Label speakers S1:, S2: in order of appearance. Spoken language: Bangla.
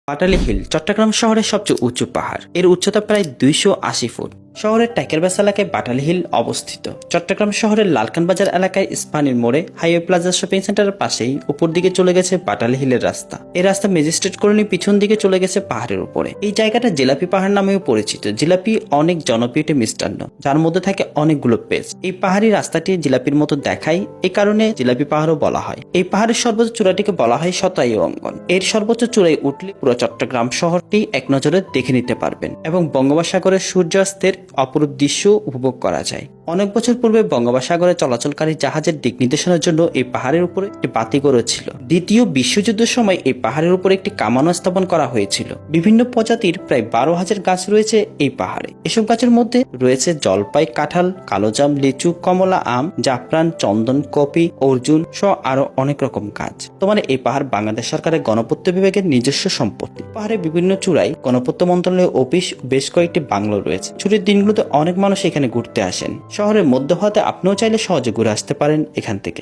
S1: পাটালি হিল চট্টগ্রাম শহরের সবচেয়ে উঁচু পাহাড়। এর উচ্চতা প্রায় 280 ফুট। শহরের টাইকেরবাস এলাকায় বাটালি হিল অবস্থিত। চট্টগ্রাম শহরের লালখান বাজার এলাকায় ইস্পানির মোড়ে হাইওয়ে প্লাজা শপিং সেন্টারের পাশেই উপর দিকে চলে গেছে বাটালি হিলের রাস্তা। এই রাস্তা ম্যাজিস্ট্রেট কলোনি পিছন দিকে চলে গেছে পাহাড়ের উপরে। এই জায়গাটা জিলাপি পাহাড় নামেও পরিচিত। জিলাপি অনেক জনপ্রিয় একটি মিষ্টান্ন, যার মধ্যে থাকে অনেকগুলো পেজ। এই পাহাড়ি রাস্তাটি জিলাপির মতো দেখায়, এই কারণে জিলাপি পাহাড়ও বলা হয়। এই পাহাড়ের সর্বোচ্চ চূড়াটিকে বলা হয় শতায়ু অঙ্গন। এর সর্বোচ্চ চূড়ায় উঠলে পুরো চট্টগ্রাম শহরটি এক নজরে দেখে নিতে পারবেন এবং বঙ্গোপসাগরের সূর্যাস্তের অপরূপ দৃশ্য উপভোগ করা যায়। অনেক বছর পূর্বে বঙ্গোপসাগরে চলাচলকারী জাহাজের দিক নির্দেশনার জন্য এই পাহাড়ের উপরে একটি বাতিঘরও ছিল। দ্বিতীয় বিশ্বযুদ্ধের সময় এই পাহাড়ের উপরে একটি কামানও স্থাপন করা হয়েছিল। বিভিন্ন প্রজাতির প্রায় 12,000 গাছ রয়েছে এই পাহাড়ে। এসব গাছের মধ্যে রয়েছে জলপাই, কাঁঠাল, কালোজাম, লিচু, কমলা, আম, জাফরান, চন্দন, কফি, অর্জুন সহ আরো অনেক রকম গাছ। তোমার এই পাহাড় বাংলাদেশ সরকারের গণপূর্ত বিভাগের নিজস্ব সম্পত্তি। পাহাড়ের বিভিন্ন চূড়ায় গণপূর্ত মন্ত্রণালয়ের অফিস, বেশ কয়েকটি বাংলো রয়েছে। ছুটির দিনগুলোতে অনেক মানুষ এখানে ঘুরতে আসেন। শহরের মধ্য হতে আপনিও চাইলে সহজে ঘুরে আসতে পারেন এখান থেকে।